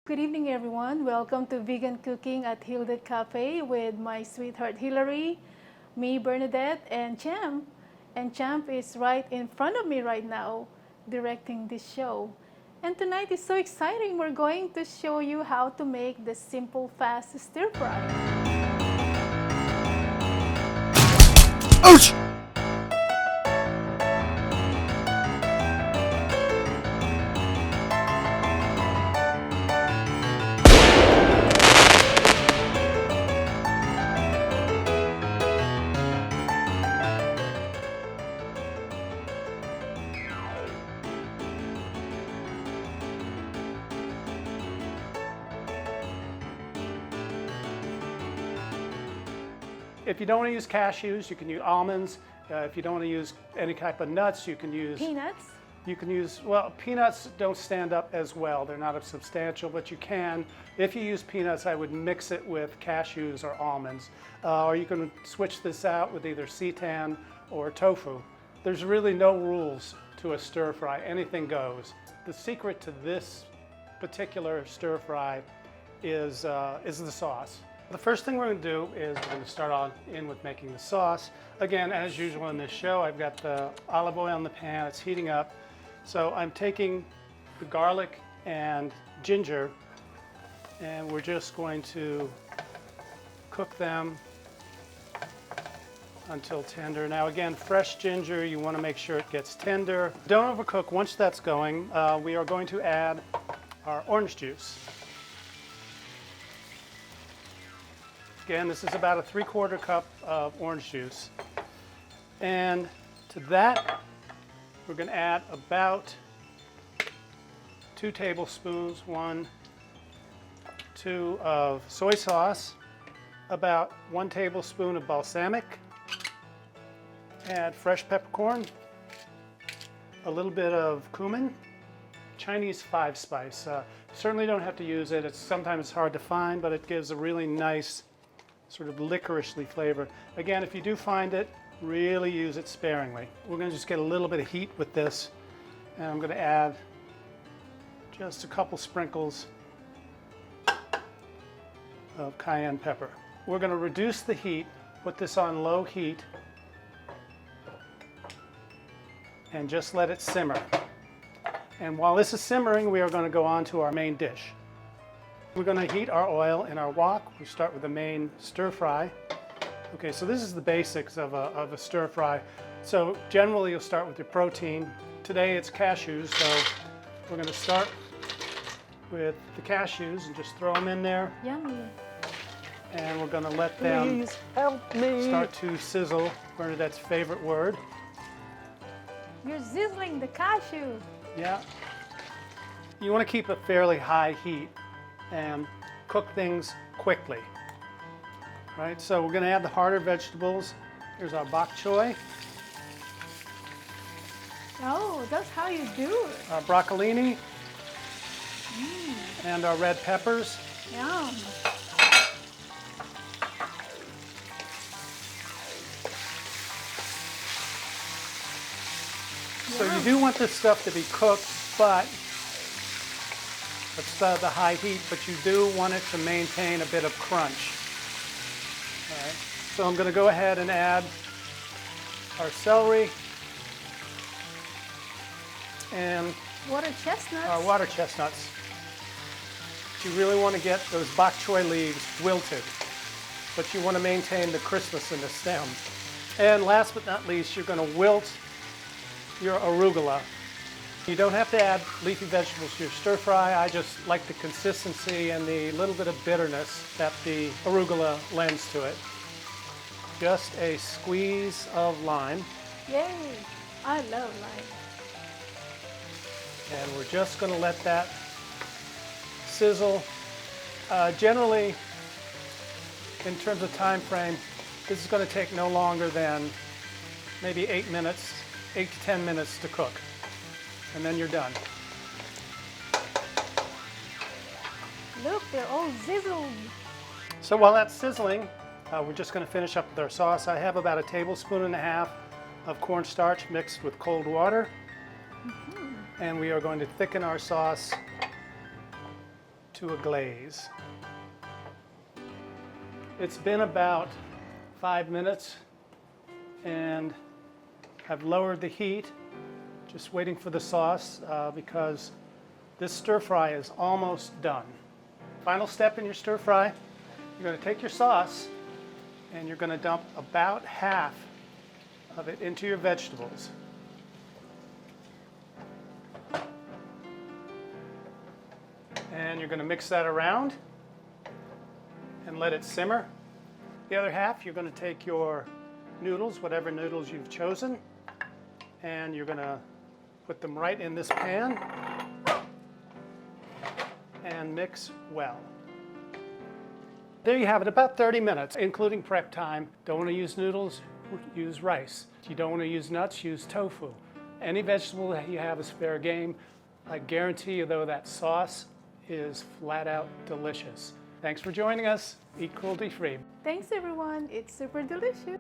Good evening, everyone. Welcome to Vegan Cooking at Hilda Cafe with my sweetheart Hillary, me, Bernadette, and Champ. And Champ is right in front of me right now, directing this show. And tonight is so exciting. We're going to show you how to make the simple, fast stir fry. Ouch! If you don't want to use cashews, you can use almonds. If you don't want to use any type of nuts, you can use Peanuts. well, peanuts don't stand up as well. They're not as substantial, but you can. If you use peanuts, I would mix it with cashews or almonds. Or you can switch this out with either seitan or tofu. There's really no rules to a stir fry. Anything goes. The secret to this particular stir fry is the sauce. The first thing we're going to do is we're going to start in with making the sauce. Again, as usual in this show, I've got the olive oil in the pan. It's heating up. So I'm taking the garlic and ginger, and we're just going to cook them until tender. Now again, fresh ginger, you want to make sure it gets tender. Don't overcook. Once that's going, we are going to add our orange juice. Again, this is about a 3/4 cup of orange juice. And to that, we're going to add about 2 tablespoons, 1, 2 of soy sauce, about 1 tablespoon of balsamic, add fresh peppercorn, a little bit of cumin, Chinese 5-spice. Certainly don't have to use it. It's sometimes hard to find, but it gives a really nice sort of licoricely flavor. Again, if you do find it, really use it sparingly. We're going to just get a little bit of heat with this, and I'm going to add just a couple sprinkles of cayenne pepper. We're going to reduce the heat, put this on low heat, and just let it simmer. And while this is simmering, we are going to go on to our main dish. We're going to heat our oil in our wok. We start with the main stir fry. Okay, so this is the basics of a stir fry. So generally you'll start with your protein. Today it's cashews, so we're going to start with the cashews and just throw them in there. Yummy. And we're going to let them Please help me. start to sizzle. Bernadette's favorite word. You're sizzling the cashew. Yeah. You want to keep a fairly high heat and cook things quickly. Right, so we're going to add the harder vegetables. Here's our bok choy, Oh, that's how you do it. our broccolini, and our red peppers. Yum. So you do want this stuff to be cooked, but it's the high heat, but you do want it to maintain a bit of crunch. All right. So I'm going to go ahead and add our celery and Water chestnuts. our water chestnuts. You really want to get those bok choy leaves wilted, but you want to maintain the crispness in the stem. And last but not least, you're going to wilt your arugula. You don't have to add leafy vegetables to your stir fry. I just like the consistency and the little bit of bitterness that the arugula lends to it. Just a squeeze of lime. Yay. I love lime. And we're just going to let that sizzle. Generally, in terms of time frame, this is going to take no longer than maybe 8 to 10 minutes to cook. And then you're done. Look, they're all sizzled. So while that's sizzling, we're just going to finish up with our sauce. I have about 1.5 tablespoons of cornstarch mixed with cold water. And we are going to thicken our sauce to a glaze. It's been about 5 minutes and I've lowered the heat, just waiting for the sauce because this stir fry is almost done. Final step in your stir fry, you're going to take your sauce and you're going to dump about half of it into your vegetables. And you're going to mix that around and let it simmer. The other half, you're going to take your noodles, whatever noodles you've chosen, and you're going to put them right in this pan and mix well. There you have it, about 30 minutes, including prep time. Don't want to use noodles, use rice. If you don't want to use nuts, use tofu. Any vegetable that you have is fair game. I guarantee you, though, that sauce is flat out delicious. Thanks for joining us. Eat cruelty free. Thanks everyone, it's super delicious.